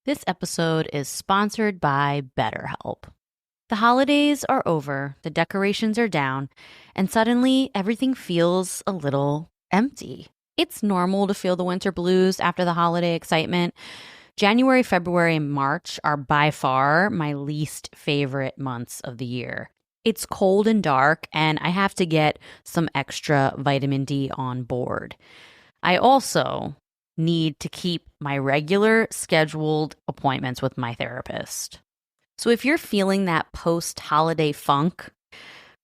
This episode is sponsored by BetterHelp. The holidays are over, the decorations are down, and suddenly everything feels a little empty. It's normal to feel the winter blues after the holiday excitement. January, February, and March are by far my least favorite months of the year. It's cold and dark, and I have to get some extra vitamin D on board. I also need to keep my regular scheduled appointments with my therapist. So if you're feeling that post-holiday funk,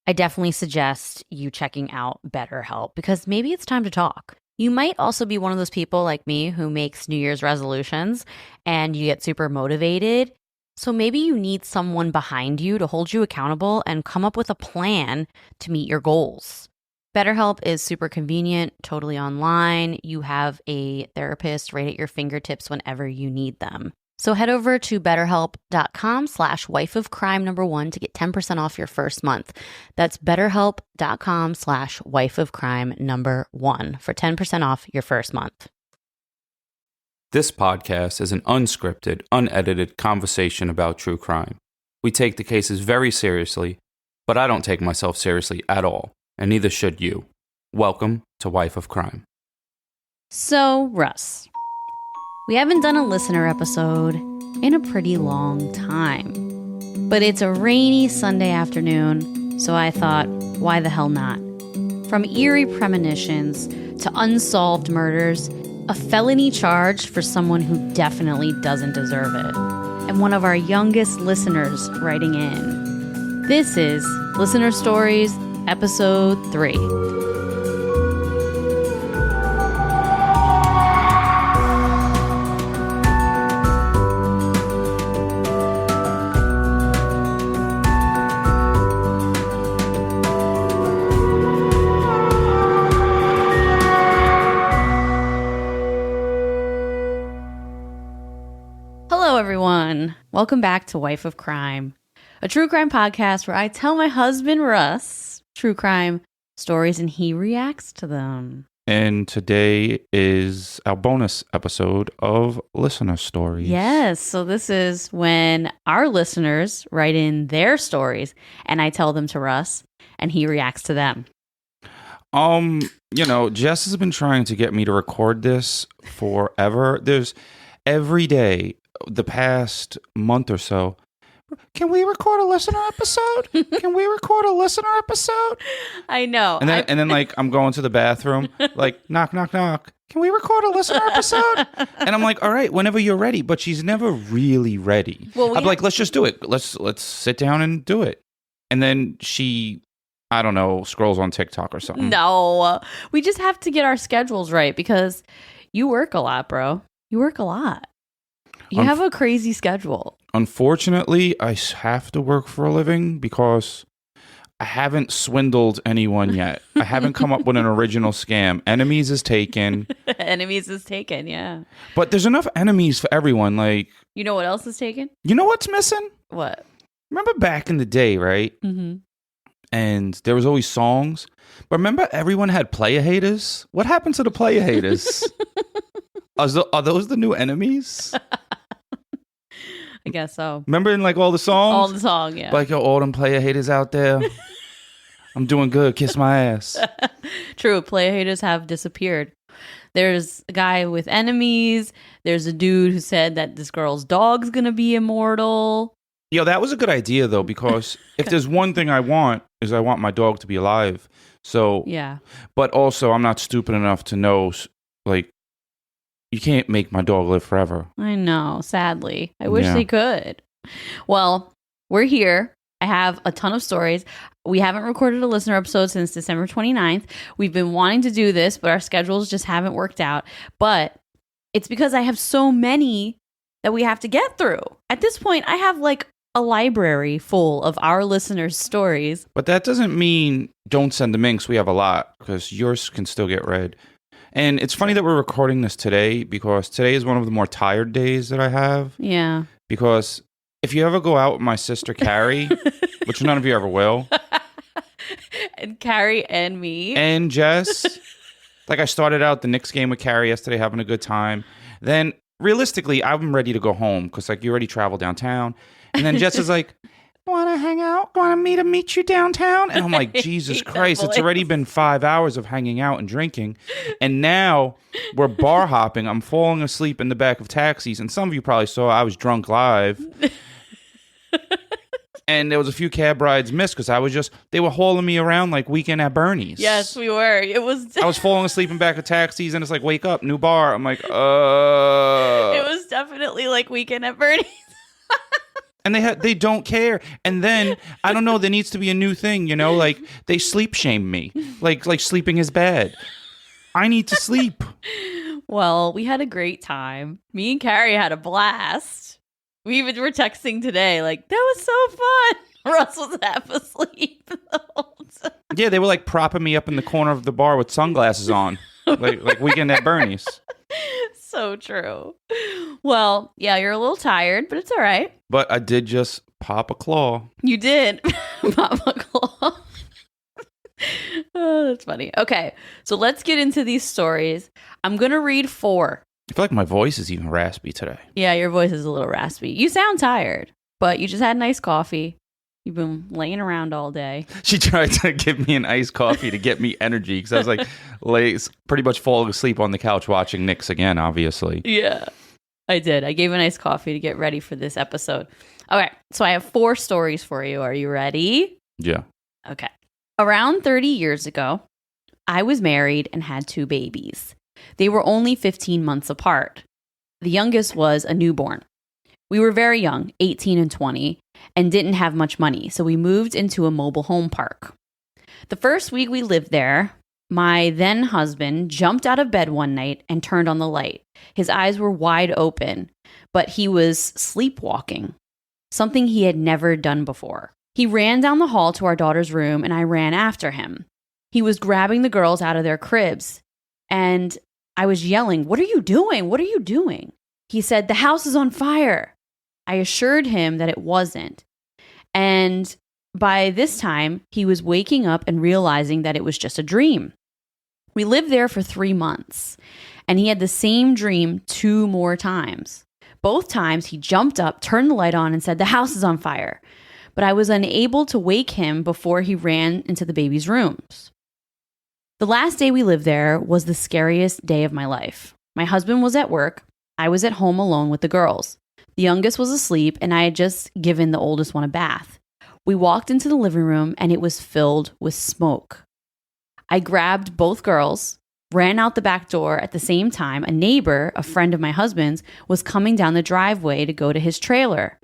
I definitely suggest you checking out BetterHelp because maybe it's time to talk. You might also be one of those people like me who makes New Year's resolutions and you get super motivated. So maybe you need someone behind you to hold you accountable and come up with a plan to meet your goals. BetterHelp is super convenient, totally online. You have a therapist right at your fingertips whenever you need them. So head over to betterhelp.com/wifeofcrime1 to get 10% off your first month. That's betterhelp.com/wifeofcrime1 for 10% off your first month. This podcast is an unscripted, unedited conversation about true crime. We take the cases very seriously, but I don't take myself seriously at all. And neither should you. Welcome to Wife of Crime. So, Russ, we haven't done a listener episode in a pretty long time. But it's a rainy Sunday afternoon, so I thought, why the hell not? From eerie premonitions to unsolved murders, a felony charge for someone who definitely doesn't deserve it. And one of our youngest listeners writing in. This is Listener Stories, Episode 3. Hello, everyone. Welcome back to Wife of Crime, a true crime podcast where I tell my husband, Russ, true crime stories and he reacts to them. And today is our bonus episode of Listener Stories. Yes, so this is when our listeners write in their stories and I tell them to Russ and he reacts to them. Jess has been trying to get me to record this forever. There's every day, the past month or so, can we record a listener episode? Can we record a listener episode? I know. And then I'm going to the bathroom, like, knock, knock, knock. Can we record a listener episode? And I'm like, all right, whenever you're ready. But she's never really ready. Well, I'm like, let's just do it. Let's sit down and do it. And then she, I don't know, scrolls on TikTok or something. No, we just have to get our schedules right because you work a lot, bro. You work a lot. You have a crazy schedule. Unfortunately, I have to work for a living because I haven't swindled anyone yet. I haven't come up with an original scam. Enemies is taken. Enemies is taken, yeah. But there's enough enemies for everyone. Like, you know what else is taken? You know what's missing? What? Remember back in the day, right? Mm-hmm. And there was always songs. But remember everyone had player haters? What happened to the player haters? Are those the new enemies? I guess so. Remember in like all the songs? All the song, yeah. Like, yo, all them player haters out there. I'm doing good. Kiss my ass. True. Player haters have disappeared. There's a guy with enemies. There's a dude who said that this girl's dog's going to be immortal. Yo, that was a good idea, though, because if there's one thing I want, is I want my dog to be alive. So, yeah. But also, I'm not stupid enough to know, like, you can't make my dog live forever. I know, sadly. I wish they could. Well, we're here. I have a ton of stories. We haven't recorded a listener episode since December 29th. We've been wanting to do this, but our schedules just haven't worked out. But it's because I have so many that we have to get through. At this point, I have like a library full of our listeners' stories. But that doesn't mean don't send them in, because we have a lot, because yours can still get read. And it's funny that we're recording this today because today is one of the more tired days that I have. Yeah. Because if you ever go out with my sister Carrie, which none of you ever will. And Carrie and me. And Jess. Like I started out the Knicks game with Carrie yesterday having a good time. Then realistically, I'm ready to go home because like you already traveled downtown. And then Jess is like, want to hang out? Want me to meet you downtown? And I'm like, Jesus Christ, it's already been 5 hours of hanging out and drinking. And now we're bar hopping. I'm falling asleep in the back of taxis. And some of you probably saw I was drunk live. And there was a few cab rides missed because they were hauling me around like Weekend at Bernie's. Yes, we were. I was falling asleep in back of taxis and it's like, wake up, new bar. I'm like, It was definitely like Weekend at Bernie's. And they don't care. And then, I don't know, there needs to be a new thing, you know, like they sleep shame me. Like sleeping is bad. I need to sleep. Well, we had a great time. Me and Carrie had a blast. We even were texting today, like, that was so fun. Russ was half asleep the whole time. Yeah, they were like propping me up in the corner of the bar with sunglasses on. like Weekend at Bernie's. So true. Well, yeah, you're a little tired, but it's all right. But I did just pop a claw. You did pop a claw. Oh, that's funny. Okay, so let's get into these stories. I'm going to read 4. I feel like my voice is even raspy today. Yeah, your voice is a little raspy. You sound tired, but you just had a nice coffee. You've been laying around all day. She tried to give me an iced coffee to get me energy because I was like, pretty much falling asleep on the couch watching Knicks again, obviously. Yeah, I did. I gave a nice coffee to get ready for this episode. Okay, so I have 4 stories for you. Are you ready? Yeah. Okay. Around 30 years ago, I was married and had 2 babies. They were only 15 months apart. The youngest was a newborn. We were very young, 18 and 20, and didn't have much money, so we moved into a mobile home park. The first week we lived there, my then husband jumped out of bed one night and turned on the light. His eyes were wide open, but he was sleepwalking, something he had never done before. He ran down the hall to our daughter's room, and I ran after him. He was grabbing the girls out of their cribs, and I was yelling, "What are you doing? What are you doing?" He said, "The house is on fire." I assured him that it wasn't. And by this time, he was waking up and realizing that it was just a dream. We lived there for 3 months, and he had the same dream 2 more times. Both times, he jumped up, turned the light on, and said, "The house is on fire." But I was unable to wake him before he ran into the baby's rooms. The last day we lived there was the scariest day of my life. My husband was at work. I was at home alone with the girls. The youngest was asleep, and I had just given the oldest one a bath. We walked into the living room, and it was filled with smoke. I grabbed both girls, ran out the back door. At the same time, a neighbor, a friend of my husband's, was coming down the driveway to go to his trailer.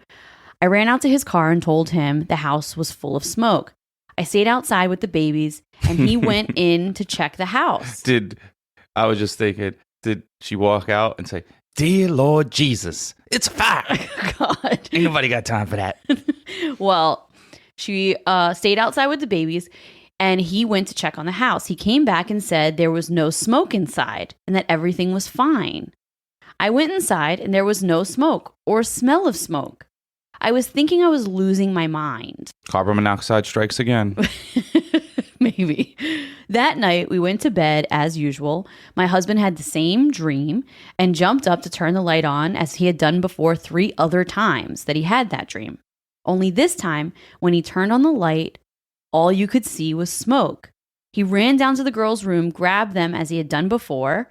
I ran out to his car and told him the house was full of smoke. I stayed outside with the babies, and he went in to check the house. I was just thinking, did she walk out and say, "Dear Lord Jesus, it's a fire"? God. Ain't nobody got time for that. Well, she stayed outside with the babies, and he went to check on the house. He came back and said there was no smoke inside and that everything was fine. I went inside, and there was no smoke or smell of smoke. I was thinking I was losing my mind. Carbon monoxide strikes again. Maybe. That night, we went to bed as usual. My husband had the same dream and jumped up to turn the light on as he had done before 3 other times that he had that dream. Only this time, when he turned on the light, all you could see was smoke. He ran down to the girls' room, grabbed them as he had done before.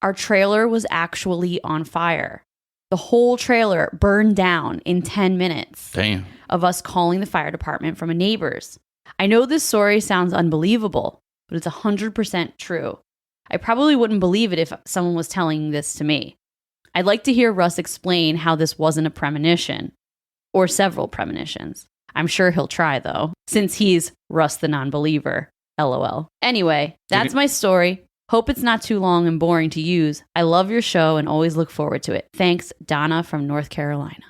Our trailer was actually on fire. The whole trailer burned down in 10 minutes. Damn. Of us calling the fire department from a neighbor's. I know this story sounds unbelievable, but it's 100% true. I probably wouldn't believe it if someone was telling this to me. I'd like to hear Russ explain how this wasn't a premonition, or several premonitions. I'm sure he'll try, though, since he's Russ the non-believer. LOL. Anyway, that's my story. Hope it's not too long and boring to use. I love your show and always look forward to it. Thanks, Donna from North Carolina.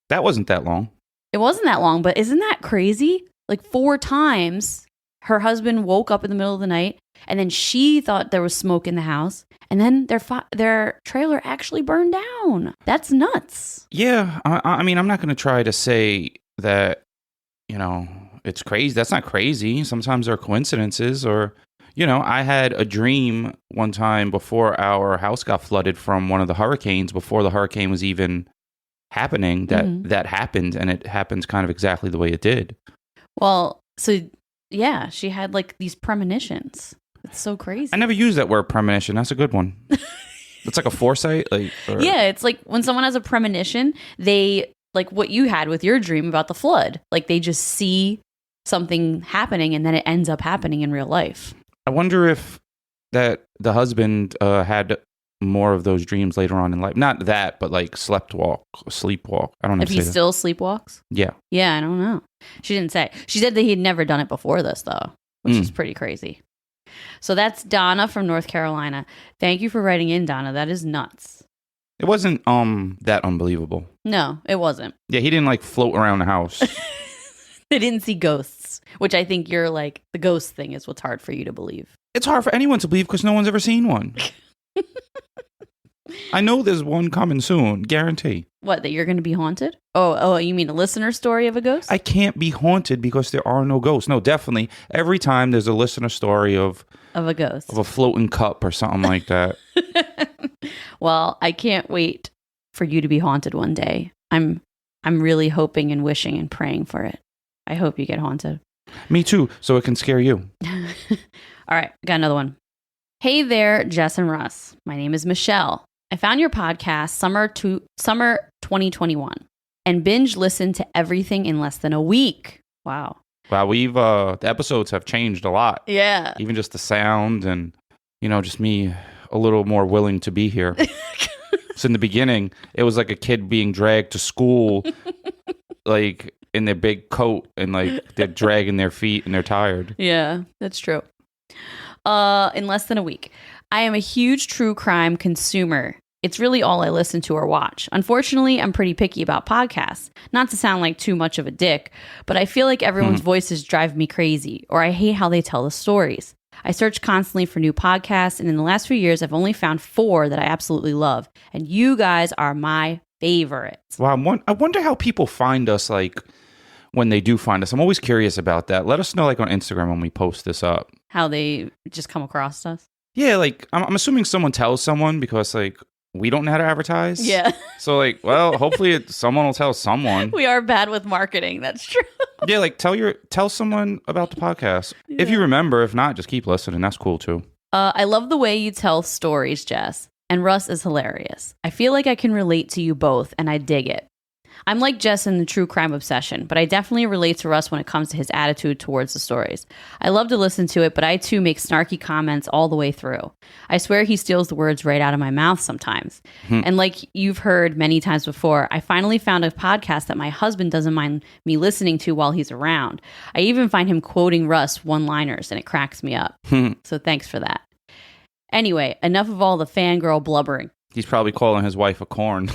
That wasn't that long. It wasn't that long, but isn't that crazy? Like 4 times, her husband woke up in the middle of the night, and then she thought there was smoke in the house, and then their trailer actually burned down. That's nuts. Yeah, I mean, I'm not going to try to say that, it's crazy. That's not crazy. Sometimes there are coincidences, or, I had a dream one time before our house got flooded from one of the hurricanes, before the hurricane was even happening, that happened, and it happens kind of exactly the way it did. Well, so yeah, she had like these premonitions. It's so crazy. I never used that word premonition. That's a good one. It's like a foresight. Yeah, it's like when someone has a premonition, they, like what you had with your dream about the flood, like they just see something happening and then it ends up happening in real life. I wonder if that the husband had more of those dreams later on in life. Not that, but like sleepwalk. I don't know if he still sleepwalks. Yeah. I don't know. She didn't say. She said that he had never done it before this though, which is pretty crazy. So that's Donna from North Carolina. Thank you for writing in, Donna. That is nuts. It wasn't that unbelievable. No, it wasn't. Yeah, he didn't like float around the house. They didn't see ghosts, which I think you're like, the ghost thing is what's hard for you to believe. It's hard for anyone to believe because no one's ever seen one. I know there's one coming soon, guarantee. What, that you're going to be haunted? Oh, you mean a listener story of a ghost? I can't be haunted because there are no ghosts. No, definitely. Every time there's a listener story of a ghost, of a floating cup or something like that. Well, I can't wait for you to be haunted one day. I'm really hoping and wishing and praying for it. I hope you get haunted. Me too, so it can scare you. All right, got another one. Hey there, Jess and Russ. My name is Michelle. I found your podcast summer 2021 and binge listened to everything in less than a week. Wow. Wow, we've the episodes have changed a lot. Yeah. Even just the sound and just me a little more willing to be here. So in the beginning, it was like a kid being dragged to school like in their big coat and like they're dragging their feet and they're tired. Yeah, that's true. In less than a week. I am a huge true crime consumer. It's really all I listen to or watch. Unfortunately, I'm pretty picky about podcasts. Not to sound like too much of a dick, but I feel like everyone's voices drive me crazy, or I hate how they tell the stories. I search constantly for new podcasts, and in the last few years, I've only found 4 that I absolutely love. And you guys are my favorites. Wow, I wonder how people find us, like, when they do find us. I'm always curious about that. Let us know, like, on Instagram when we post this up. How they just come across us? Yeah, like, I'm assuming someone tells someone because, like, we don't know how to advertise. Yeah. So, like, well, hopefully someone will tell someone. We are bad with marketing. That's true. Yeah, like, tell someone about the podcast. Yeah. If you remember. If not, just keep listening. That's cool, too. I love the way you tell stories, Jess. And Russ is hilarious. I feel like I can relate to you both, and I dig it. I'm like Jess in the true crime obsession, but I definitely relate to Russ when it comes to his attitude towards the stories. I love to listen to it, but I too make snarky comments all the way through. I swear he steals the words right out of my mouth sometimes. And like you've heard many times before, I finally found a podcast that my husband doesn't mind me listening to while he's around. I even find him quoting Russ one-liners, and it cracks me up. So thanks for that. Anyway, enough of all the fangirl blubbering. He's probably calling his wife a corn.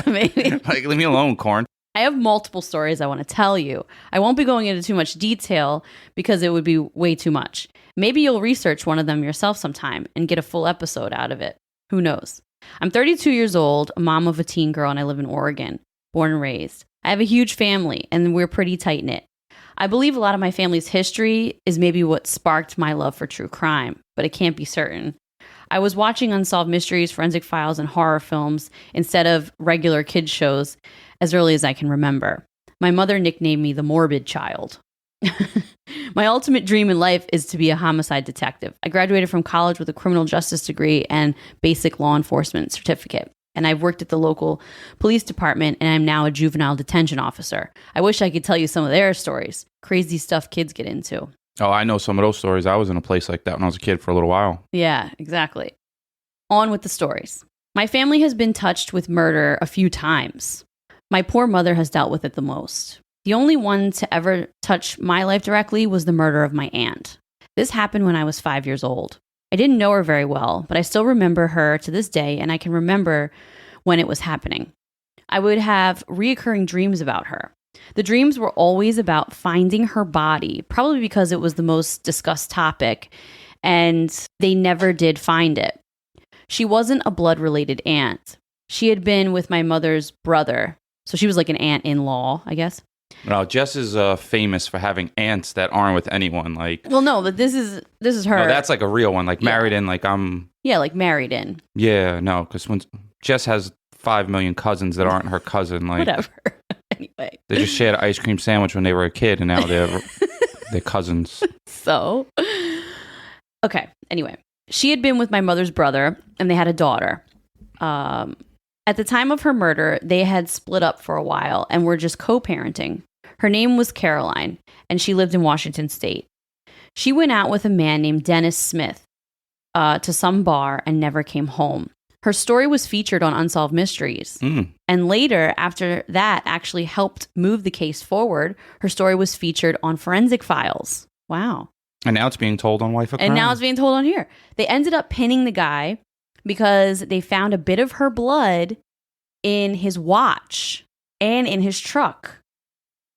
Maybe. Like, leave me alone, corn. I have multiple stories I want to tell you. I won't be going into too much detail because it would be way too much. Maybe you'll research one of them yourself sometime and get a full episode out of it. Who knows? I'm 32 years old, a mom of a teen girl, and I live in Oregon, born and raised. I have a huge family, and we're pretty tight-knit. I believe a lot of my family's history is maybe what sparked my love for true crime, but it can't be certain. I was watching Unsolved Mysteries, Forensic Files, and horror films instead of regular kids shows as early as I can remember. My mother nicknamed me the morbid child. My ultimate dream in life is to be a homicide detective. I graduated from college with a criminal justice degree and basic law enforcement certificate. And I've worked at the local police department, and I'm now a juvenile detention officer. I wish I could tell you some of their stories. Crazy stuff kids get into. Oh, I know some of those stories. I was in a place like that when I was a kid for a little while. Yeah, exactly. On with the stories. My family has been touched with murder a few times. My poor mother has dealt with it the most. The only one to ever touch my life directly was the murder of my aunt. This happened when I was 5 years old. I didn't know her very well, but I still remember her to this day, and I can remember when it was happening. I would have reoccurring dreams about her. The dreams were always about finding her body, probably because it was the most discussed topic, and they never did find it. She wasn't a blood-related aunt. She had been with my mother's brother, so she was like an aunt-in-law, I guess. No, Jess is famous for having aunts that aren't with anyone. Like, well, no, but this is her. No, that's like a real one. Like married in. Like I'm. Yeah, like married in. Yeah, no, because when Jess has 5 million cousins that aren't her cousin. Like whatever. Anyway, they just shared an ice cream sandwich when they were a kid, and now they're cousins. So, okay. Anyway, she had been with my mother's brother, and they had a daughter. At the time of her murder, they had split up for a while and were just co-parenting. Her name was Caroline, and she lived in Washington State. She went out with a man named Dennis Smith to some bar and never came home. Her story was featured on Unsolved Mysteries. And later, after that actually helped move the case forward, her story was featured on Forensic Files. Wow. And now it's being told on Wife of Crime. And now it's being told on here. They ended up pinning the guy because they found a bit of her blood in his watch and in his truck.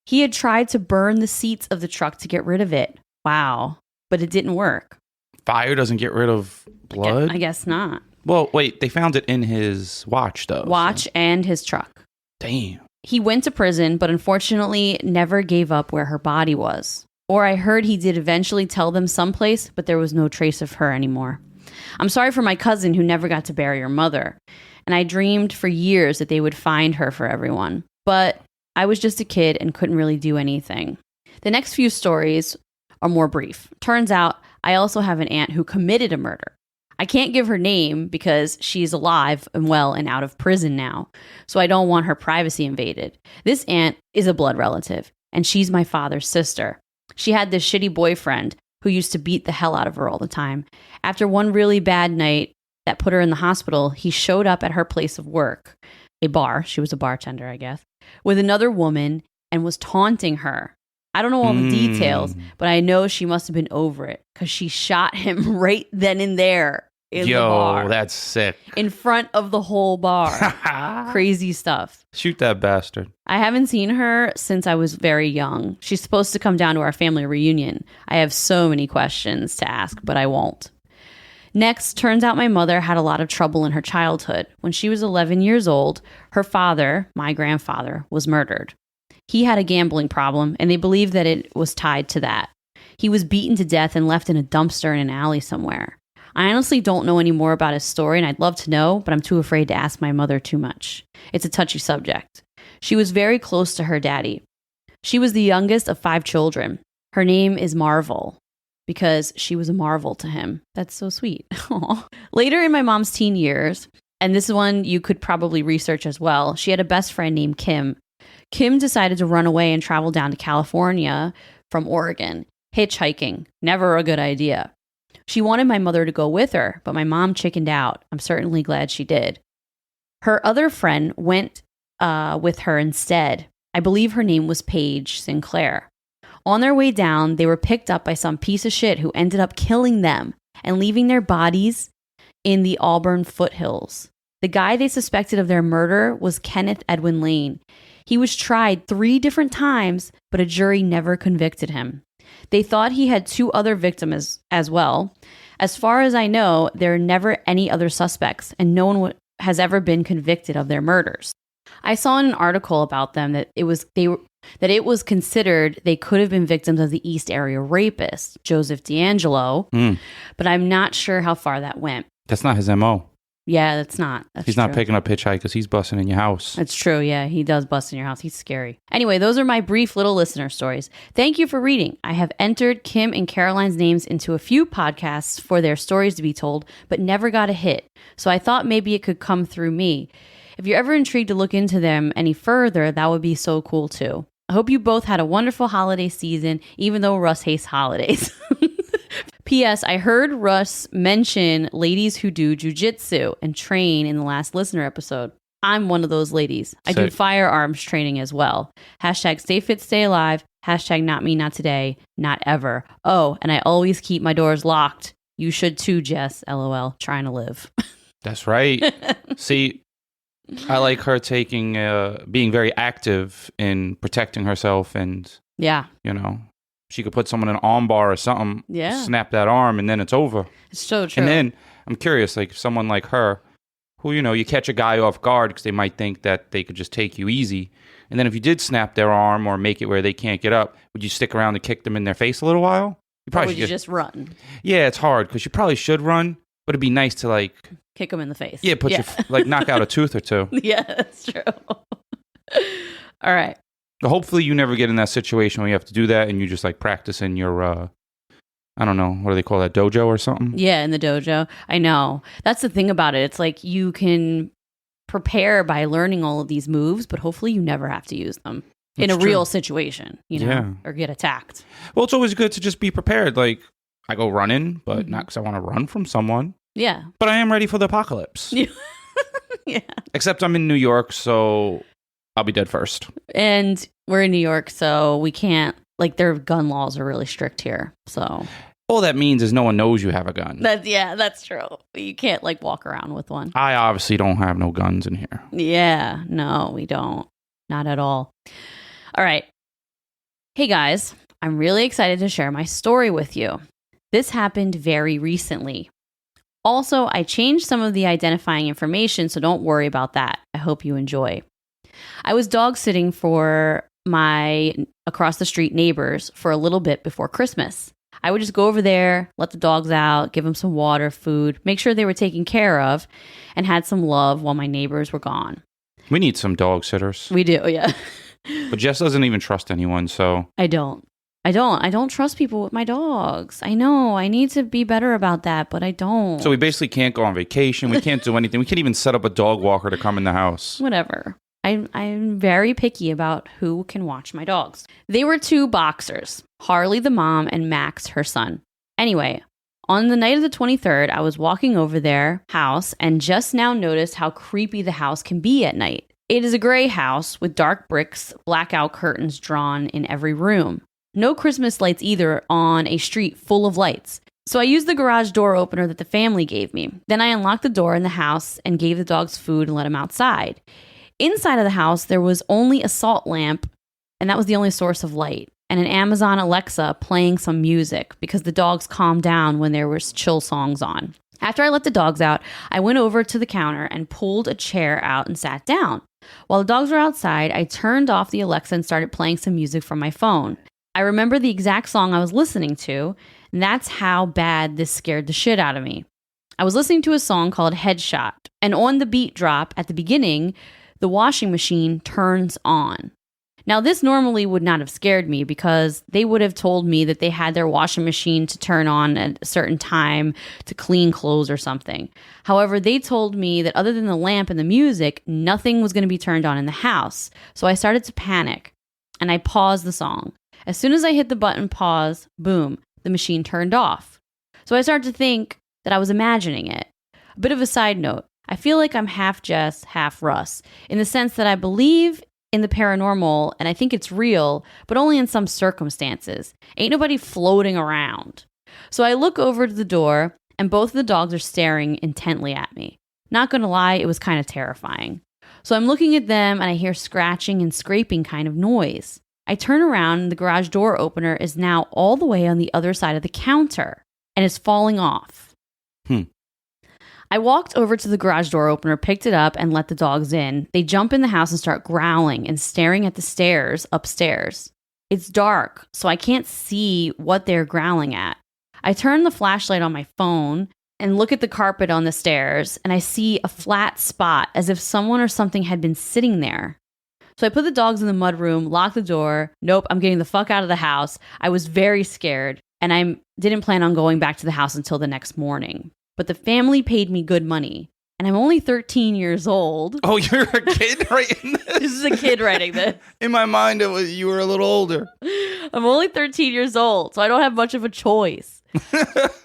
He had tried to burn the seats of the truck to get rid of it. Wow. But it didn't work. Fire doesn't get rid of blood? I guess not. Well, wait, they found it in his watch, though. Watch and his truck. Damn. He went to prison, but unfortunately never gave up where her body was. Or I heard he did eventually tell them someplace, but there was no trace of her anymore. I'm sorry for my cousin who never got to bury her mother. And I dreamed for years that they would find her for everyone. But I was just a kid and couldn't really do anything. The next few stories are more brief. Turns out I also have an aunt who committed a murder. I can't give her name because she's alive and well and out of prison now, so I don't want her privacy invaded. This aunt is a blood relative, and she's my father's sister. She had this shitty boyfriend who used to beat the hell out of her all the time. After one really bad night that put her in the hospital, he showed up at her place of work, a bar, she was a bartender, I guess, with another woman and was taunting her. I don't know all the details, but I know she must have been over it because she shot him right then and there in the bar. Yo, that's sick. In front of the whole bar. Crazy stuff. Shoot that bastard. I haven't seen her since I was very young. She's supposed to come down to our family reunion. I have so many questions to ask, but I won't. Next, turns out my mother had a lot of trouble in her childhood. When she was 11 years old, her father, my grandfather, was murdered. He had a gambling problem, and they believe that it was tied to that. He was beaten to death and left in a dumpster in an alley somewhere. I honestly don't know any more about his story, and I'd love to know, but I'm too afraid to ask my mother too much. It's a touchy subject. She was very close to her daddy. She was the youngest of 5 children. Her name is Marvel, because she was a marvel to him. That's so sweet. Aww. Later in my mom's teen years, and this one you could probably research as well, she had a best friend named Kim. Kim decided to run away and travel down to California from Oregon. Hitchhiking. Never a good idea. She wanted my mother to go with her, but my mom chickened out. I'm certainly glad she did. Her other friend went with her instead. I believe her name was Paige Sinclair. On their way down, they were picked up by some piece of shit who ended up killing them and leaving their bodies in the Auburn foothills. The guy they suspected of their murder was Kenneth Edwin Lane. He was tried 3 different times, but a jury never convicted him. They thought he had 2 other victims as well. As far as I know, there are never any other suspects, and no one has ever been convicted of their murders. I saw in an article about them that it was considered they could have been victims of the East Area rapist, Joseph D'Angelo, but I'm not sure how far that went. That's not his MO. Yeah, that's not. He's not picking up hitchhikers. He's busting in your house. That's true. Yeah, he does bust in your house. He's scary. Anyway, those are my brief little listener stories. Thank you for reading. I have entered Kim and Caroline's names into a few podcasts for their stories to be told, but never got a hit. So I thought maybe it could come through me. If you're ever intrigued to look into them any further, that would be so cool too. I hope you both had a wonderful holiday season, even though Russ hates holidays. P.S. I heard Russ mention ladies who do jujitsu and train in the last listener episode. I'm one of those ladies. I do firearms training as well. Hashtag stay fit, stay alive. Hashtag not me, not today, not ever. Oh, and I always keep my doors locked. You should too, Jess. LOL. Trying to live. That's right. See, I like her being very active in protecting herself and, she could put someone in an arm bar or something, snap that arm, and then it's over. It's so true. And then I'm curious, like someone like her, who, you catch a guy off guard because they might think that they could just take you easy. And then if you did snap their arm or make it where they can't get up, would you stick around and kick them in their face a little while? You probably would you just run? Yeah, it's hard because you probably should run, but it'd be nice to like kick them in the face. Yeah, knock out a tooth or two. Yeah, that's true. All right. Hopefully you never get in that situation where you have to do that and you just like practice in your I don't know, what do they call that, dojo or something? Yeah, in the dojo. I know. That's the thing about it. It's like you can prepare by learning all of these moves, but hopefully you never have to use them in a real situation, or get attacked. Well, it's always good to just be prepared. Like, I go running, but not because I want to run from someone. Yeah. But I am ready for the apocalypse. Yeah. Except I'm in New York, so I'll be dead first. And we're in New York, so we can't, like, their gun laws are really strict here, so... All that means is no one knows you have a gun. That's true. You can't, like, walk around with one. I obviously don't have no guns in here. Yeah, no, we don't. Not at all. All right. Hey, guys. I'm really excited to share my story with you. This happened very recently. Also, I changed some of the identifying information, so don't worry about that. I hope you enjoy. I was dog sitting for my across the street neighbors for a little bit before Christmas. I would just go over there, let the dogs out, give them some water, food, make sure they were taken care of, and had some love while my neighbors were gone. We need some dog sitters. We do, yeah. But Jess doesn't even trust anyone, so... I don't trust people with my dogs. I know. I need to be better about that, but I don't. So we basically can't go on vacation. We can't do anything. We can't even set up a dog walker to come in the house. Whatever. I'm very picky about who can watch my dogs. They were 2 boxers, Harley the mom and Max her son. Anyway, on the night of the 23rd, I was walking over their house and just now noticed how creepy the house can be at night. It is a gray house with dark bricks, blackout curtains drawn in every room. No Christmas lights either on a street full of lights. So I used the garage door opener that the family gave me. Then I unlocked the door in the house and gave the dogs food and let them outside. Inside of the house, there was only a salt lamp, and that was the only source of light, and an Amazon Alexa playing some music because the dogs calmed down when there was chill songs on. After I let the dogs out, I went over to the counter and pulled a chair out and sat down. While the dogs were outside, I turned off the Alexa and started playing some music from my phone. I remember the exact song I was listening to, and that's how bad this scared the shit out of me. I was listening to a song called Headshot, and on the beat drop at the beginning, the washing machine turns on. Now, this normally would not have scared me because they would have told me that they had their washing machine to turn on at a certain time to clean clothes or something. However, they told me that other than the lamp and the music, nothing was going to be turned on in the house. So I started to panic and I paused the song. As soon as I hit the button pause, boom, the machine turned off. So I started to think that I was imagining it. A bit of a side note. I feel like I'm half Jess, half Russ, in the sense that I believe in the paranormal and I think it's real, but only in some circumstances. Ain't nobody floating around. So I look over to the door and both of the dogs are staring intently at me. Not gonna lie, it was kind of terrifying. So I'm looking at them and I hear scratching and scraping kind of noise. I turn around and the garage door opener is now all the way on the other side of the counter and is falling off. I walked over to the garage door opener, picked it up, and let the dogs in. They jump in the house and start growling and staring at the stairs upstairs. It's dark, so I can't see what they're growling at. I turn the flashlight on my phone and look at the carpet on the stairs, and I see a flat spot as if someone or something had been sitting there. So I put the dogs in the mudroom, locked the door. Nope, I'm getting the fuck out of the house. I was very scared, and I didn't plan on going back to the house until the next morning. But the family paid me good money, and I'm only 13 years old. Oh, you're a kid writing this? This is a kid writing this. In my mind, it was you were a little older. I'm only 13 years old, so I don't have much of a choice.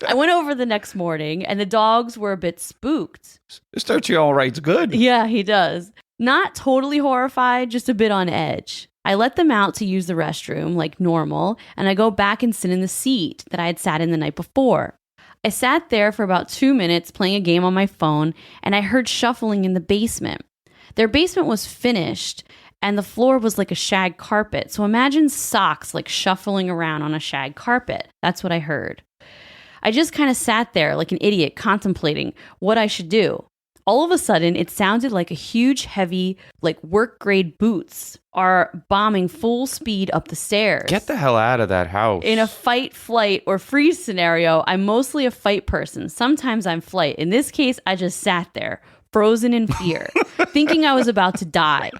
I went over the next morning, and the dogs were a bit spooked. This 13-year-old writes good. Yeah, he does. Not totally horrified, just a bit on edge. I let them out to use the restroom like normal, and I go back and sit in the seat that I had sat in the night before. I sat there for about 2 minutes playing a game on my phone, and I heard shuffling in the basement. Their basement was finished, and the floor was like a shag carpet. So imagine socks like shuffling around on a shag carpet. That's what I heard. I just kind of sat there like an idiot contemplating what I should do. All of a sudden, it sounded like a huge, heavy, like work-grade boots are bombing full speed up the stairs. Get the hell out of that house. In a fight, flight, or freeze scenario, I'm mostly a fight person. Sometimes I'm flight. In this case, I just sat there, frozen in fear, thinking I was about to die.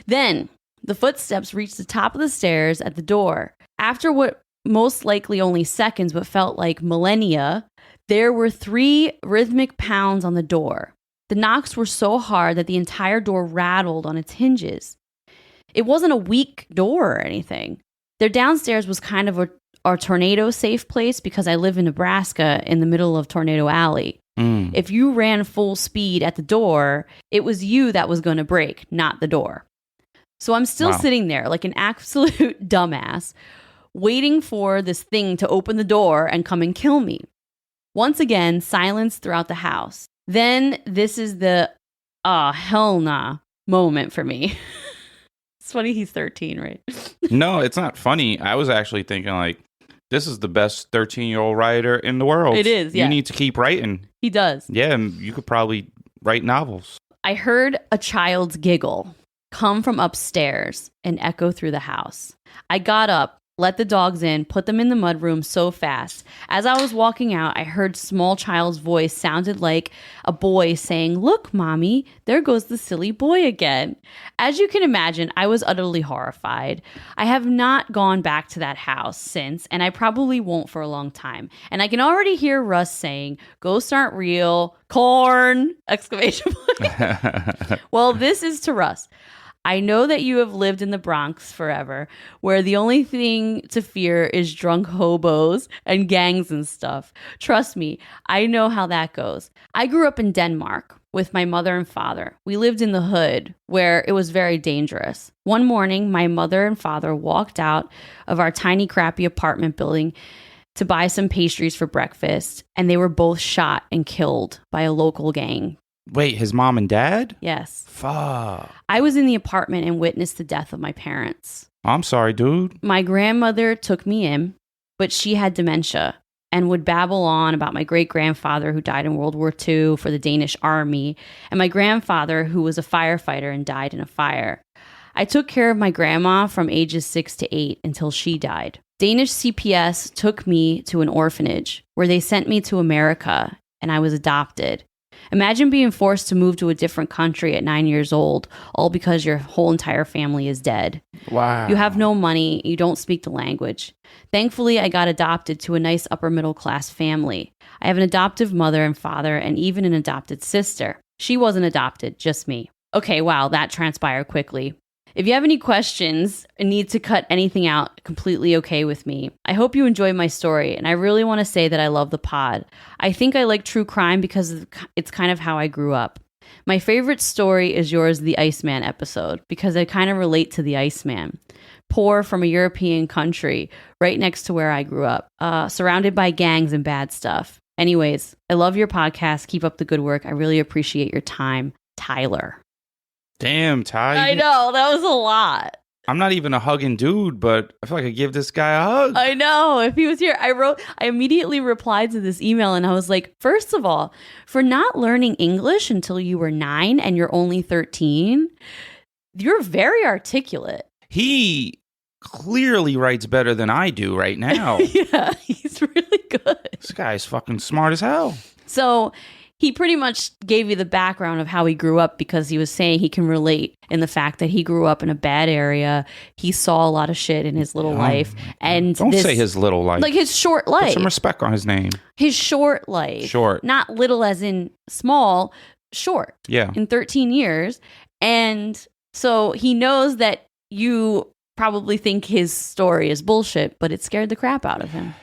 Then, the footsteps reached the top of the stairs at the door. After what most likely only seconds but felt like millennia, there were 3 rhythmic pounds on the door. The knocks were so hard that the entire door rattled on its hinges. It wasn't a weak door or anything. Their downstairs was kind of a tornado-safe place because I live in Nebraska in the middle of Tornado Alley. If you ran full speed at the door, it was you that was going to break, not the door. So I'm still sitting there like an absolute dumbass, waiting for this thing to open the door and come and kill me. Once again, silence throughout the house. Then this is the hell nah moment for me. It's funny he's 13, right? No, it's not funny. I was actually thinking like, this is the best 13-year-old writer in the world. It is, yeah. You need to keep writing. He does. Yeah, and you could probably write novels. I heard a child's giggle come from upstairs and echo through the house. I got up, let the dogs in, put them in the mudroom so fast. As I was walking out, I heard small child's voice sounded like a boy saying, "Look, mommy, there goes the silly boy again." As you can imagine, I was utterly horrified. I have not gone back to that house since, and I probably won't for a long time. And I can already hear Russ saying, "Ghosts aren't real, corn!" Exclamation point. Well, this is to Russ. I know that you have lived in the Bronx forever, where the only thing to fear is drunk hobos and gangs and stuff. Trust me, I know how that goes. I grew up in Denmark with my mother and father. We lived in the hood, where it was very dangerous. One morning, my mother and father walked out of our tiny, crappy apartment building to buy some pastries for breakfast, and they were both shot and killed by a local gang. Wait, his mom and dad? Yes. Fuck. I was in the apartment and witnessed the death of my parents. I'm sorry, dude. My grandmother took me in, but she had dementia and would babble on about my great-grandfather who died in World War II for the Danish army, and my grandfather who was a firefighter and died in a fire. I took care of my grandma from ages 6 to 8 until she died. Danish CPS took me to an orphanage where they sent me to America, and I was adopted. Imagine being forced to move to a different country at 9 years old, all because your whole entire family is dead. Wow. You have no money. You don't speak the language. Thankfully, I got adopted to a nice upper middle class family. I have an adoptive mother and father and even an adopted sister. She wasn't adopted, just me. Okay, wow, that transpired quickly. If you have any questions and need to cut anything out, completely okay with me. I hope you enjoy my story, and I really want to say that I love the pod. I think I like true crime because it's kind of how I grew up. My favorite story is yours, the Iceman episode, because I kind of relate to the Iceman. Poor from a European country, right next to where I grew up, surrounded by gangs and bad stuff. Anyways, I love your podcast. Keep up the good work. I really appreciate your time. Tyler. Damn, Ty. I know, that was a lot. I'm not even a hugging dude, but I feel like I give this guy a hug. I know. If he was here, I immediately replied to this email and I was like, first of all, for not learning English until you were 9 and you're only 13, you're very articulate. He clearly writes better than I do right now. Yeah, he's really good. This guy's fucking smart as hell. So he pretty much gave you the background of how he grew up because he was saying he can relate in the fact that he grew up in a bad area. He saw a lot of shit in his little life. And don't say his little life. Like his short life. Put some respect on his name. His short life. Short. Not little as in small, short. Yeah. In 13 years. And so he knows that you probably think his story is bullshit, but it scared the crap out of him.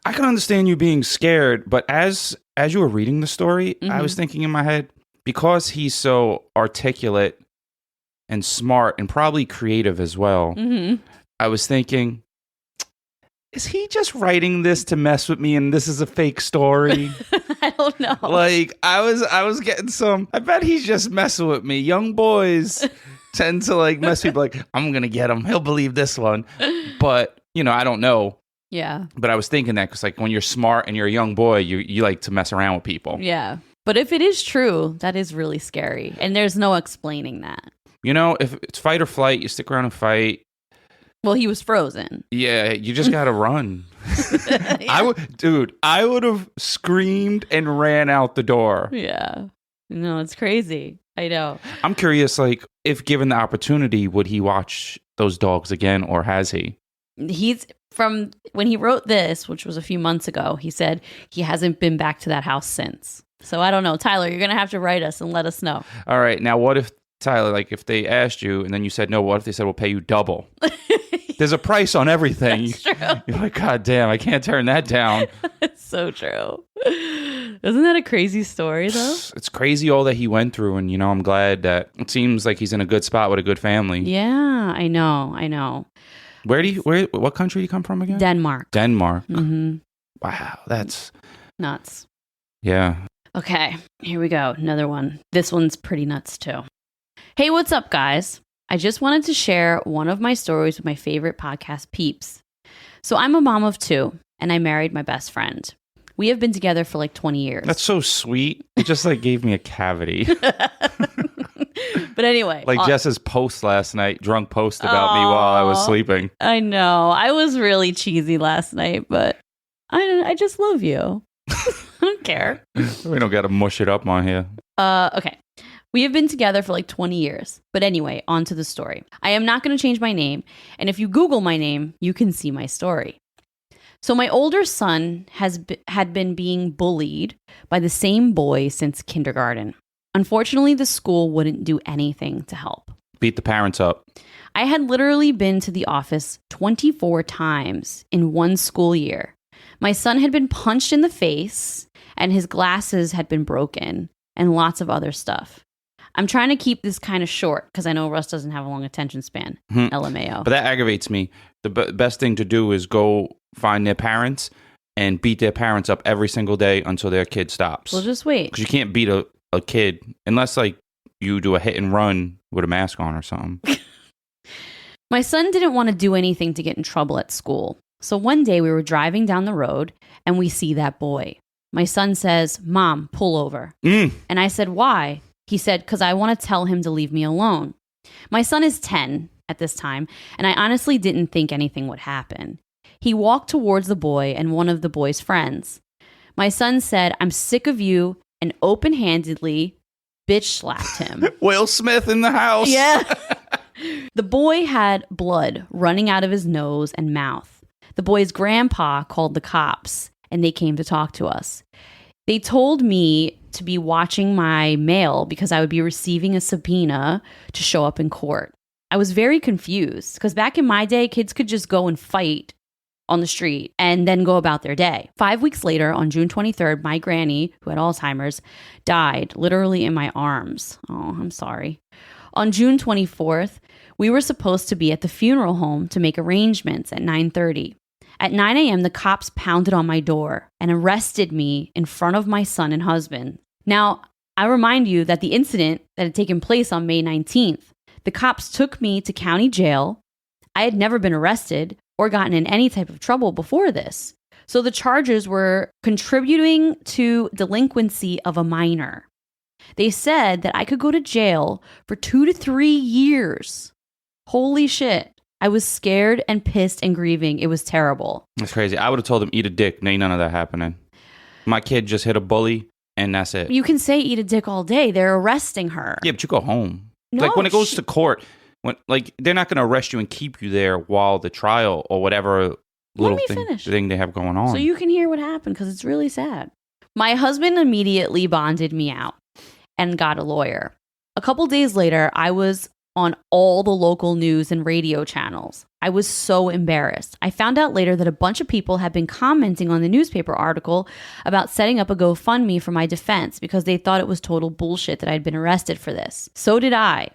I can understand you being scared, but as you were reading the story, I was thinking in my head, because he's so articulate and smart and probably creative as well, I was thinking, is he just writing this to mess with me and this is a fake story? I don't know. Like, I was getting some, I bet he's just messing with me. Young boys tend to like mess people like, I'm going to get him. He'll believe this one. But, you know, I don't know. Yeah. But I was thinking that because, like, when you're smart and you're a young boy, you like to mess around with people. Yeah. But if it is true, that is really scary. And there's no explaining that. You know, if it's fight or flight, you stick around and fight. Well, he was frozen. Yeah, you just got to run. Yeah. I would have screamed and ran out the door. Yeah. No, it's crazy. I know. I'm curious, like, if given the opportunity, would he watch those dogs again, or has he? He's from when he wrote this, which was a few months ago, he said he hasn't been back to that house since. So I don't know. Tyler, you're going to have to write us and let us know. All right. Now, what if, Tyler, like if they asked you and then you said no, what if they said we'll pay you double? There's a price on everything. That's true. You're like, God damn, I can't turn that down. It's so true. Isn't that a crazy story, though? It's crazy all that he went through. And, you know, I'm glad that it seems like he's in a good spot with a good family. Yeah, I know. What country do you come from again? Denmark. Mm-hmm. Wow, that's nuts. Yeah. Okay, here we go. Another one. This one's pretty nuts, too. Hey, what's up, guys? I just wanted to share one of my stories with my favorite podcast peeps. So I'm a mom of 2, and I married my best friend. We have been together for like 20 years. That's so sweet. It just like gave me a cavity. But anyway. Like Jess's post last night, drunk post about me while I was sleeping. I know. I was really cheesy last night, but I just love you. I don't care. We don't got to mush it up on here. Okay. We have been together for like 20 years. But anyway, on to the story. I am not going to change my name. And if you Google my name, you can see my story. So my older son had been being bullied by the same boy since kindergarten. Unfortunately, the school wouldn't do anything to help. Beat the parents up. I had literally been to the office 24 times in one school year. My son had been punched in the face, and his glasses had been broken, and lots of other stuff. I'm trying to keep this kind of short because I know Russ doesn't have a long attention span. LMAO. But that aggravates me. The best thing to do is go find their parents and beat their parents up every single day until their kid stops. We'll just wait. Because you can't beat a kid unless like you do a hit and run with a mask on or something. My son didn't want to do anything to get in trouble at school. So one day we were driving down the road and we see that boy. My son says, "Mom, pull over." And I said, "Why?" He said, "Because I want to tell him to leave me alone." My son is 10 at this time, and I honestly didn't think anything would happen. He walked towards the boy and one of the boy's friends. My son said, "I'm sick of you," and open-handedly bitch slapped him. Will Smith in the house. Yeah. The boy had blood running out of his nose and mouth. The boy's grandpa called the cops, and they came to talk to us. They told me to be watching my mail because I would be receiving a subpoena to show up in court. I was very confused because back in my day, kids could just go and fight on the street and then go about their day. 5 weeks later, on June 23rd, my granny, who had Alzheimer's, died literally in my arms. Oh, I'm sorry. On June 24th, we were supposed to be at the funeral home to make arrangements at 9:30. At 9 a.m., the cops pounded on my door and arrested me in front of my son and husband. Now, I remind you that the incident that had taken place on May 19th, the cops took me to county jail. I had never been arrested or gotten in any type of trouble before this. So the charges were contributing to delinquency of a minor. They said that I could go to jail for 2 to 3 years. Holy shit. I was scared and pissed and grieving. It was terrible. That's crazy. I would have told him, eat a dick. Ain't none of that happening. My kid just hit a bully, and that's it. You can say eat a dick all day. They're arresting her. Yeah, but you go home. No, like when it goes to court, like they're not going to arrest you and keep you there while the trial or whatever little thing they have going on. So you can hear what happened because it's really sad. My husband immediately bonded me out and got a lawyer. A couple days later, I was on all the local news and radio channels. I was so embarrassed. I found out later that a bunch of people had been commenting on the newspaper article about setting up a GoFundMe for my defense because they thought it was total bullshit that I'd been arrested for this. So did I.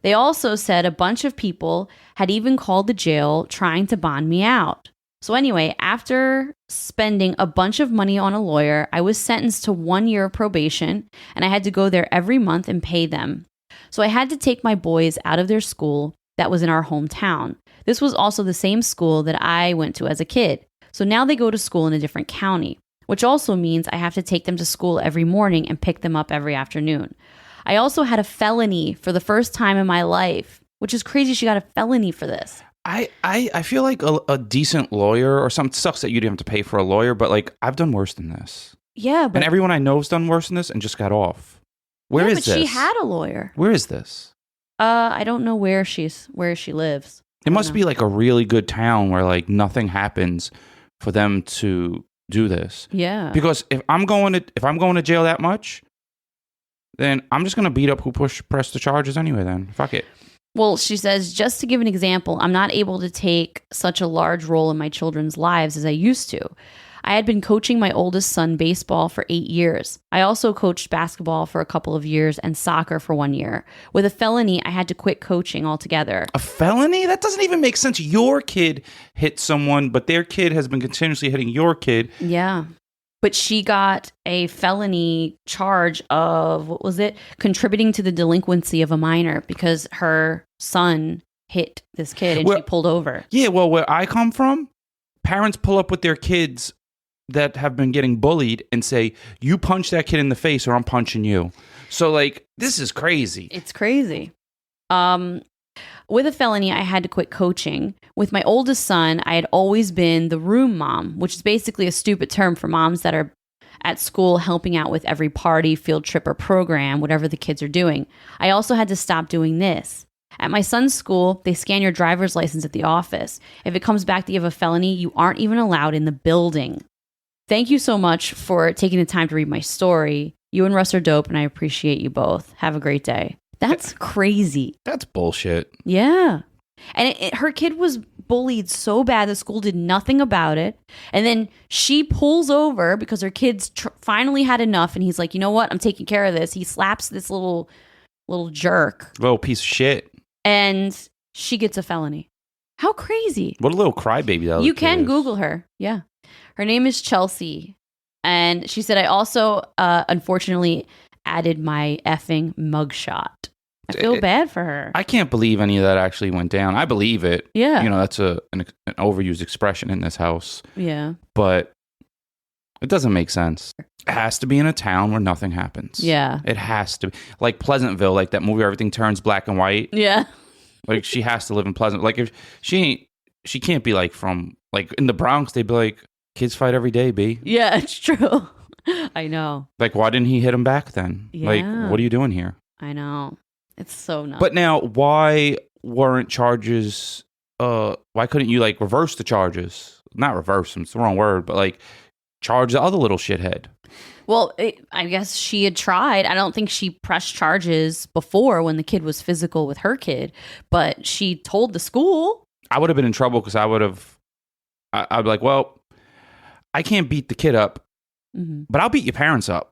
They also said a bunch of people had even called the jail trying to bond me out. So anyway, after spending a bunch of money on a lawyer, I was sentenced to 1 year of probation, and I had to go there every month and pay them. So I had to take my boys out of their school that was in our hometown. This was also the same school that I went to as a kid. So now they go to school in a different county. which also means I have to take them to school every morning and pick them up every afternoon. I also had a felony for the first time in my life, which is crazy. She got a felony for this. I feel like a decent lawyer or something. Sucks that you didn't have to pay for a lawyer, but like I've done worse than this. Yeah, but and everyone I know has done worse than this and just got off. Where is this? She had a lawyer. Where is this? I don't know where she lives. It must be like a really good town where like nothing happens for them to do this. Yeah. Because if I'm going to jail that much, then I'm just gonna beat up who pressed the charges anyway. Then fuck it. Well, she says, just to give an example, I'm not able to take such a large role in my children's lives as I used to. I had been coaching my oldest son baseball for 8 years. I also coached basketball for a couple of years and soccer for 1 year. With a felony, I had to quit coaching altogether. A felony? That doesn't even make sense. Your kid hit someone, but their kid has been continuously hitting your kid. Yeah. But she got a felony charge of, what was it? Contributing to the delinquency of a minor because her son hit this kid and she pulled over. Yeah, well, where I come from, parents pull up with their kids that have been getting bullied and say, you punch that kid in the face or I'm punching you. So, like, this is crazy. It's crazy. With a felony, I had to quit coaching. With my oldest son, I had always been the room mom, which is basically a stupid term for moms that are at school helping out with every party, field trip, or program, whatever the kids are doing. I also had to stop doing this. At my son's school, they scan your driver's license at the office. If it comes back that you have a felony, you aren't even allowed in the building. Thank you so much for taking the time to read my story. You and Russ are dope, and I appreciate you both. Have a great day. That's crazy. That's bullshit. Yeah. And her kid was bullied so bad the school did nothing about it. And then she pulls over because her kids finally had enough. And he's like, you know what? I'm taking care of this. He slaps this little jerk. Little piece of shit. And she gets a felony. How crazy. What a little crybaby that You can Google her. Yeah. Her name is Chelsea. And she said, I also, unfortunately, added my effing mugshot. I feel bad for her. I can't believe any of that actually went down. I believe it. Yeah. You know, that's an overused expression in this house. Yeah. But it doesn't make sense. It has to be in a town where nothing happens. Yeah. It has to be. Like Pleasantville, like that movie where everything turns black and white. Yeah. Like she has to live in Pleasant. Like if she can't be like from, like in the Bronx, they'd be like, kids fight every day, B. Yeah, it's true. I know. Like, why didn't he hit him back then? Yeah. Like, what are you doing here? I know. It's so nuts. But now, why weren't charges, why couldn't you, like, reverse the charges? Not reverse them, it's the wrong word, but, like, charge the other little shithead. Well, I guess she had tried. I don't think she pressed charges before when the kid was physical with her kid, but she told the school. I would have been in trouble because I'd be like, well, I can't beat the kid up, but I'll beat your parents up.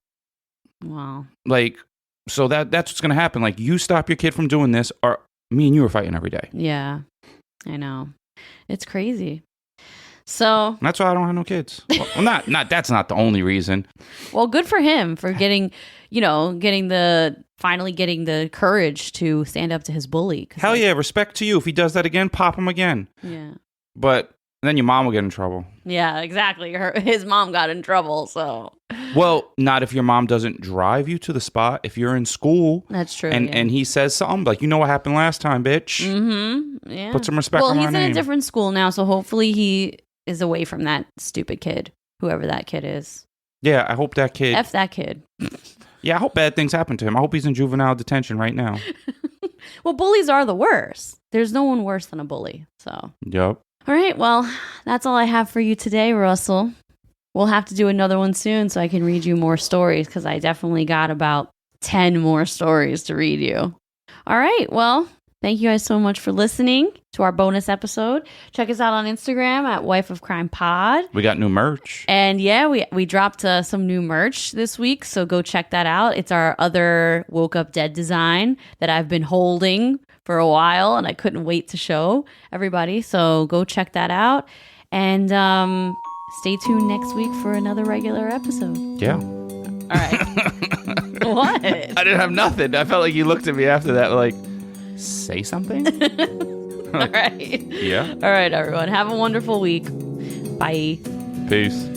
Wow. Like, so that's what's going to happen. Like, you stop your kid from doing this, or me and you are fighting every day. Yeah, I know. It's crazy. So and that's why I don't have no kids. Well, not that's not the only reason. Well, good for him for getting finally getting the courage to stand up to his bully. Hell yeah, respect to you. If he does that again, pop him again. Yeah. But then your mom will get in trouble. Yeah, exactly. His mom got in trouble, so. Well, not if your mom doesn't drive you to the spot. If you're in school. That's true. And he says something like, you know what happened last time, bitch. Mm-hmm. Yeah. Put some respect on my name. Well, he's in a different school now, so hopefully he is away from that stupid kid, whoever that kid is. Yeah, I hope that kid. F that kid. Yeah, I hope bad things happen to him. I hope he's in juvenile detention right now. Well, bullies are the worst. There's no one worse than a bully, so. Yep. All right, well, that's all I have for you today, Russell. We'll have to do another one soon so I can read you more stories because I definitely got about 10 more stories to read you. All right, well, thank you guys so much for listening to our bonus episode. Check us out on Instagram at Wife of Crime Pod. We got new merch. And yeah, we dropped some new merch this week, so go check that out. It's our other Woke Up Dead design that I've been holding for a while, and I couldn't wait to show everybody. So go check that out. And stay tuned next week for another regular episode. Yeah. All right. What? I didn't have nothing. I felt like you looked at me after that like, say something? All right. Yeah. All right, everyone. Have a wonderful week. Bye. Peace.